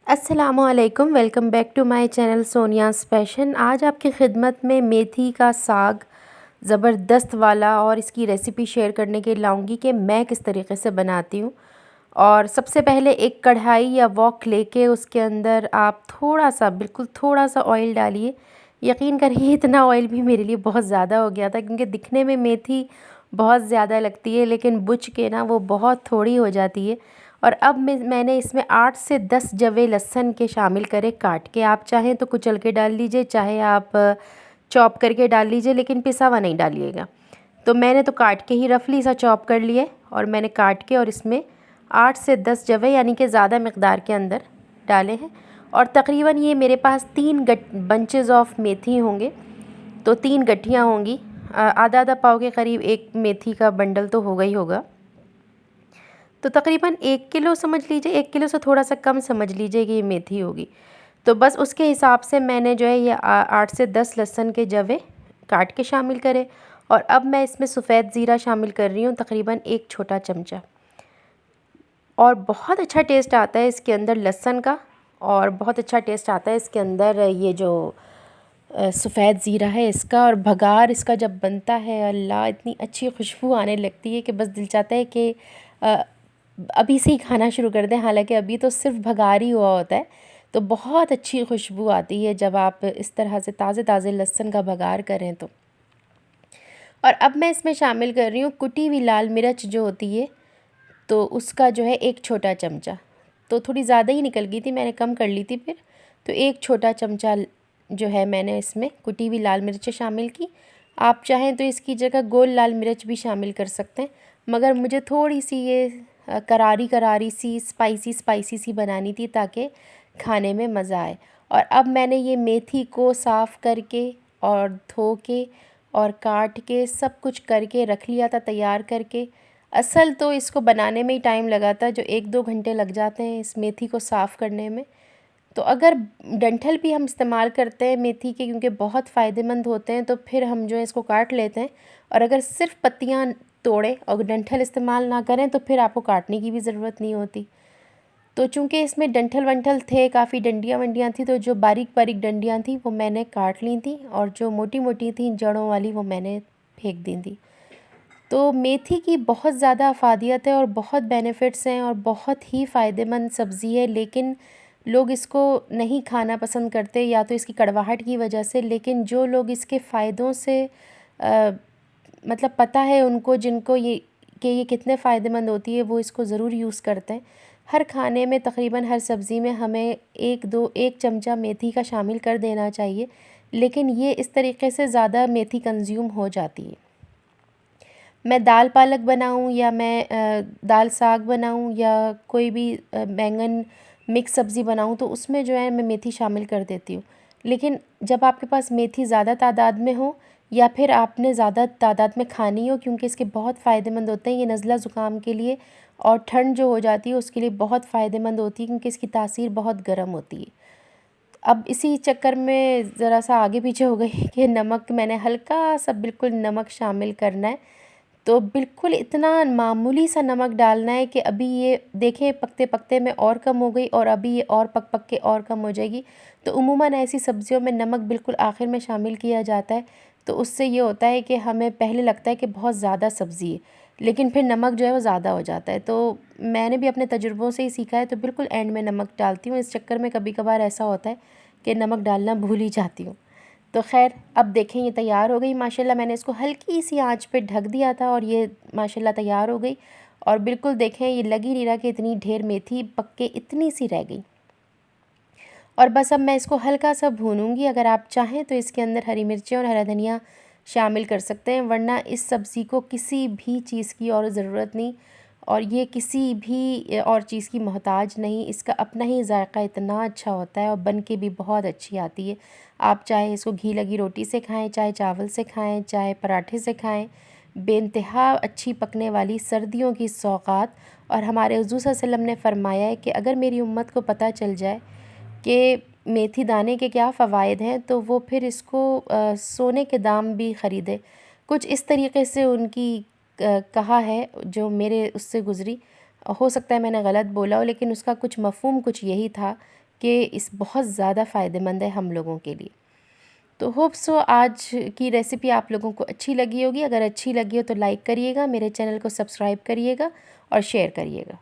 अस्सलामुअलैकुम, welcome back to my channel Sonia's fashion. आज आपकी खिदमत में मेथी का साग ज़बरदस्त वाला और इसकी रेसिपी शेयर करने के लिए लाऊंगी कि मैं किस तरीके से बनाती हूँ। और सबसे पहले एक कढ़ाई या वॉक लेके उसके अंदर आप थोड़ा सा, बिल्कुल थोड़ा सा ऑयल डालिए। यकीन करिए इतना ऑयल भी मेरे लिए बहुत ज़्यादा हो गया था, क्योंकि दिखने में मेथी बहुत ज़्यादा लगती है लेकिन बुच के ना वो बहुत थोड़ी हो जाती है। और अब मैंने इसमें 8 से 10 जवे लहसुन के शामिल करे काट के। आप चाहें तो कुचल के डाल लीजिए, चाहे आप चॉप करके डाल लीजिए, लेकिन पिसा हुआ नहीं डालिएगा। तो मैंने तो काट के ही रफली सा चॉप कर लिए और मैंने काट के और इसमें 8 से 10 जवे यानी कि ज़्यादा मकदार के अंदर डाले हैं। और तकरीबन ये मेरे पास 3 बंचेस ऑफ मेथी होंगे, तो 3 गठियाँ होंगी। आधा आधा पाव के करीब एक मेथी का बंडल तो होगा ही होगा। तो तकरीबन 1 किलो समझ लीजिए, 1 किलो से थोड़ा सा कम समझ लीजिए कि ये मेथी होगी। तो बस उसके हिसाब से मैंने जो है ये 8 से 10 लहसुन के जवे काट के शामिल करे। और अब मैं इसमें सफ़ेद ज़ीरा शामिल कर रही हूँ, तकरीबन 1 छोटा चमचा। और बहुत अच्छा टेस्ट आता है इसके अंदर लहसुन का, और बहुत अच्छा टेस्ट आता है इसके अंदर ये जो सफ़ेद ज़ीरा है इसका। और भगार इसका जब बनता है, अल्लाह, इतनी अच्छी खुशबू आने लगती है कि बस दिल चाहता है कि अभी से ही खाना शुरू कर दें। हालांकि अभी तो सिर्फ भगार ही हुआ होता है, तो बहुत अच्छी खुशबू आती है जब आप इस तरह से ताज़े ताज़े लहसुन का भगार करें तो। और अब मैं इसमें शामिल कर रही हूँ कुटी हुई लाल मिर्च जो होती है, तो उसका जो है 1 छोटा चमचा। तो थोड़ी ज़्यादा ही निकल गई थी, मैंने कम कर ली थी फिर। तो 1 छोटा चमचा जो है मैंने इसमें कुटी हुई लाल मिर्च शामिल की। आप चाहें तो इसकी जगह गोल लाल मिर्च भी शामिल कर सकते हैं, मगर मुझे थोड़ी सी ये करारी करारी सी स्पाइसी सी बनानी थी ताकि खाने में मज़ा आए। और अब मैंने ये मेथी को साफ़ करके और धो के और काट के सब कुछ करके रख लिया था तैयार करके। असल तो इसको बनाने में ही टाइम लगा था, जो 1-2 घंटे लग जाते हैं इस मेथी को साफ़ करने में। तो अगर डंठल भी हम इस्तेमाल करते हैं मेथी के, क्योंकि बहुत फ़ायदेमंद होते हैं, तो फिर हम जो है इसको काट लेते हैं। और अगर सिर्फ पत्तियां तोड़ें और डंठल इस्तेमाल ना करें तो फिर आपको काटने की भी ज़रूरत नहीं होती। तो चूँकि इसमें डंठल वंठल थे, काफ़ी डंडियाँ वंडियाँ थी, तो जो बारीक बारीक डंडियाँ थी वो मैंने काट ली थी, और जो मोटी मोटी थी जड़ों वाली वो मैंने फेंक दी थी। तो मेथी की बहुत ज़्यादा अफादियत है और बहुत बेनिफिट्स हैं और बहुत ही फ़ायदेमंद सब्ज़ी है, लेकिन लोग इसको नहीं खाना पसंद करते, या तो इसकी कड़वाहट की वजह से। लेकिन जो लोग इसके फ़ायदों से मतलब पता है उनको, जिनको ये कि ये कितने फ़ायदेमंद होती है, वो इसको ज़रूर यूज़ करते हैं। हर खाने में तकरीबन हर सब्ज़ी में हमें 1 चमचा मेथी का शामिल कर देना चाहिए, लेकिन ये इस तरीके से ज़्यादा मेथी कंज्यूम हो जाती है। मैं दाल पालक बनाऊँ या मैं दाल साग बनाऊँ या कोई भी बैंगन मिक्स सब्ज़ी बनाऊँ, तो उसमें जो है मैं मेथी शामिल कर देती हूँ। लेकिन जब आपके पास मेथी ज़्यादा तादाद में हो, या फिर आपने ज़्यादा तादाद में खानी हो, क्योंकि इसके बहुत फ़ायदेमंद होते हैं, ये नज़ला ज़ुकाम के लिए और ठंड जो हो जाती है उसके लिए बहुत फ़ायदेमंद होती है, क्योंकि इसकी तासीर बहुत गर्म होती है। अब इसी चक्कर में ज़रा सा आगे पीछे हो गई कि नमक मैंने हल्का सा, बिल्कुल नमक शामिल करना है। तो बिल्कुल इतना मामूली सा नमक डालना है कि अभी ये देखें पकते पकते में और कम हो गई, और अभी ये और पक पक के और कम हो जाएगी। तो उमूमन ऐसी सब्ज़ियों में नमक बिल्कुल आखिर में शामिल किया जाता है, तो उससे ये होता है कि हमें पहले लगता है कि बहुत ज़्यादा सब्ज़ी है, लेकिन फिर नमक जो है वो ज़्यादा हो जाता है। तो मैंने भी अपने तजुर्बों से ही सीखा है, तो बिल्कुल एंड में नमक डालती हूँ। इस चक्कर में कभी कभार ऐसा होता है कि नमक डालना भूल ही जाती हूँ। तो ख़ैर, अब देखें ये तैयार हो गई माशाल्लाह। मैंने इसको हल्की सी आंच पे ढक दिया था और ये माशाल्लाह तैयार हो गई। और बिल्कुल देखें, ये लग ही नहीं रहा कि इतनी ढेर मेथी पक के इतनी सी रह गई। और बस अब मैं इसको हल्का सा भूनूंगी। अगर आप चाहें तो इसके अंदर हरी मिर्चें और हरा धनिया शामिल कर सकते हैं, वरना इस सब्ज़ी को किसी भी चीज़ की और ज़रूरत नहीं, और ये किसी भी और चीज़ की मोहताज नहीं। इसका अपना ही जायका इतना अच्छा होता है और बन के भी बहुत अच्छी आती है। आप चाहे इसको घी लगी रोटी से खाएं, चाहे चावल से खाएं, चाहे पराठे से खाएं, बेइंतहा अच्छी पकने वाली सर्दियों की सौगात। और हमारे हुज़ूर सल्लल्लाहु अलैहि वसल्लम ने फ़रमाया है कि अगर मेरी उम्मत को पता चल जाए कि मेथी दाने के क्या फ़वाइद हैं, तो वो फिर इसको सोने के दाम भी ख़रीदे। कुछ इस तरीके से उनकी कहा है, जो मेरे उससे गुज़री। हो सकता है मैंने गलत बोला हो, लेकिन उसका कुछ मफ़हूम कुछ यही था कि इस बहुत ज़्यादा फ़ायदेमंद है हम लोगों के लिए। तो होप सो आज की रेसिपी आप लोगों को अच्छी लगी होगी। अगर अच्छी लगी हो तो लाइक करिएगा, मेरे चैनल को सब्सक्राइब करिएगा और शेयर करिएगा।